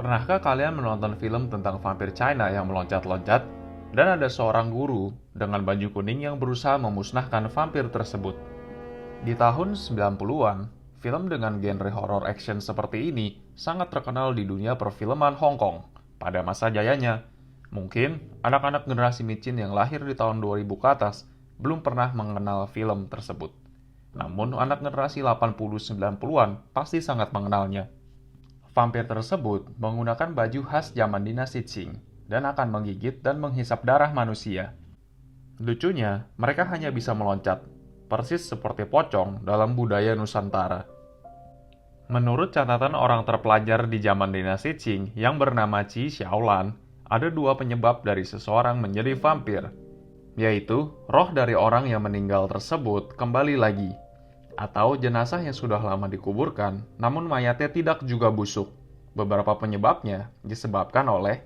Pernahkah kalian menonton film tentang vampir China yang meloncat-loncat, dan ada seorang guru dengan baju kuning yang berusaha memusnahkan vampir tersebut? Di tahun 90-an, film dengan genre horror action seperti ini sangat terkenal di dunia perfilman Hong Kong pada masa jayanya. Mungkin anak-anak generasi micin yang lahir di tahun 2000 ke atas belum pernah mengenal film tersebut. Namun anak generasi 80-90-an pasti sangat mengenalnya. Vampir tersebut menggunakan baju khas zaman dinasti Qing dan akan menggigit dan menghisap darah manusia. Lucunya, mereka hanya bisa meloncat, persis seperti pocong dalam budaya Nusantara. Menurut catatan orang terpelajar di zaman dinasti Qing yang bernama Qi Xiaolan, ada dua penyebab dari seseorang menjadi vampir, yaitu roh dari orang yang meninggal tersebut kembali lagi, atau jenazah yang sudah lama dikuburkan, namun mayatnya tidak juga busuk. Beberapa penyebabnya disebabkan oleh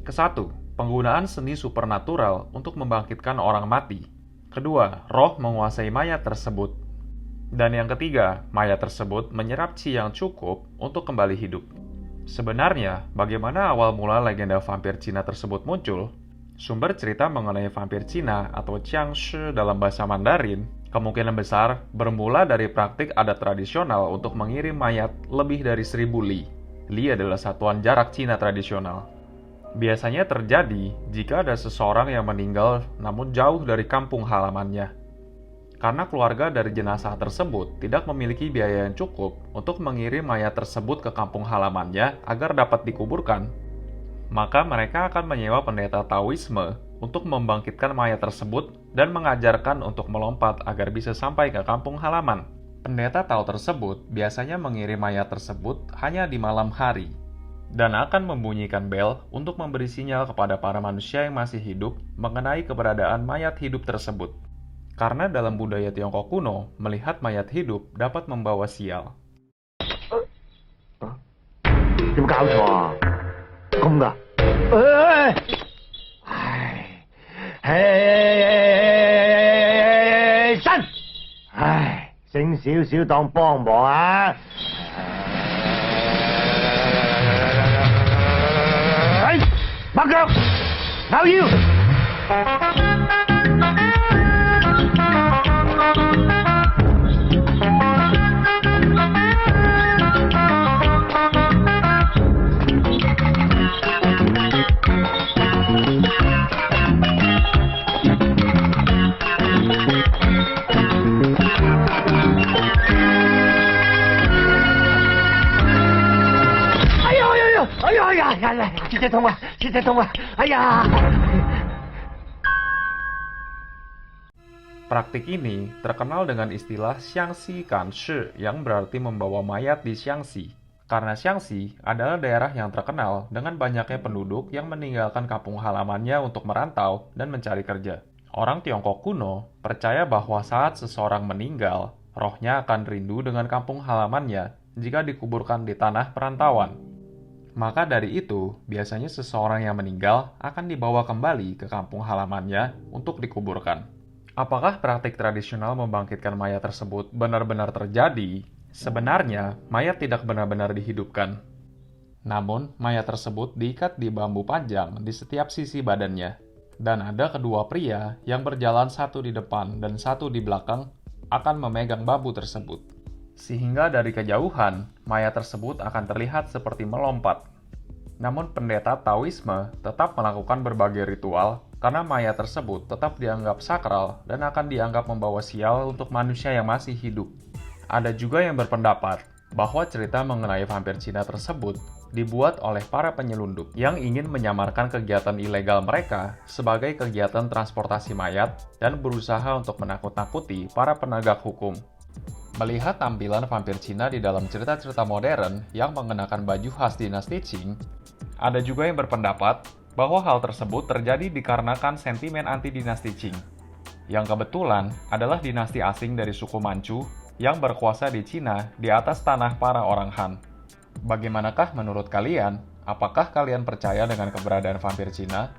ke-1, penggunaan seni supernatural untuk membangkitkan orang mati. Kedua, roh menguasai mayat tersebut. Dan yang ketiga, mayat tersebut menyerap qi yang cukup untuk kembali hidup. Sebenarnya, bagaimana awal mula legenda vampir Cina tersebut muncul? Sumber cerita mengenai vampir Cina atau Jiangshi dalam bahasa Mandarin kemungkinan besar bermula dari praktik adat tradisional untuk mengirim mayat lebih dari 1000 li. Li adalah satuan jarak Cina tradisional. Biasanya terjadi jika ada seseorang yang meninggal namun jauh dari kampung halamannya. Karena keluarga dari jenazah tersebut tidak memiliki biaya yang cukup untuk mengirim mayat tersebut ke kampung halamannya agar dapat dikuburkan, maka mereka akan menyewa pendeta Taoisme untuk membangkitkan mayat tersebut dan mengajarkan untuk melompat agar bisa sampai ke kampung halaman. Pendeta Tao tersebut biasanya mengirim mayat tersebut hanya di malam hari dan akan membunyikan bel untuk memberi sinyal kepada para manusia yang masih hidup mengenai keberadaan mayat hidup tersebut. Karena dalam budaya Tiongkok kuno, melihat mayat hidup dapat membawa sial. 有冇搞錯啊？咁噶？伸！唉，醒少少當幫忙啊！擘腳，咬腰。切痛啊！切痛啊！哎呀！ Praktik ini terkenal dengan istilah Xiangxi Ganshi yang berarti membawa mayat di Xiangxi. Karena Xiangxi adalah daerah yang terkenal dengan banyaknya penduduk yang meninggalkan kampung halamannya untuk merantau dan mencari kerja. Orang Tiongkok kuno percaya bahwa saat seseorang meninggal, rohnya akan rindu dengan kampung halamannya jika dikuburkan di tanah perantauan. Maka dari itu, biasanya seseorang yang meninggal akan dibawa kembali ke kampung halamannya untuk dikuburkan. Apakah praktik tradisional membangkitkan mayat tersebut benar-benar terjadi? Sebenarnya, mayat tidak benar-benar dihidupkan. Namun, mayat tersebut diikat di bambu panjang di setiap sisi badannya. Dan ada kedua pria yang berjalan satu di depan dan satu di belakang akan memegang bambu tersebut. Sehingga dari kejauhan, mayat tersebut akan terlihat seperti melompat. Namun pendeta Taoisme tetap melakukan berbagai ritual karena mayat tersebut tetap dianggap sakral dan akan dianggap membawa sial untuk manusia yang masih hidup. Ada juga yang berpendapat bahwa cerita mengenai vampir Cina tersebut dibuat oleh para penyelundup yang ingin menyamarkan kegiatan ilegal mereka sebagai kegiatan transportasi mayat dan berusaha untuk menakut-nakuti para penegak hukum. Melihat tampilan vampir Cina di dalam cerita-cerita modern yang mengenakan baju khas dinasti Qing, ada juga yang berpendapat bahwa hal tersebut terjadi dikarenakan sentimen anti-dinasti Qing, yang kebetulan adalah dinasti asing dari suku Manchu yang berkuasa di Cina di atas tanah para orang Han. Bagaimanakah menurut kalian? Apakah kalian percaya dengan keberadaan vampir Cina?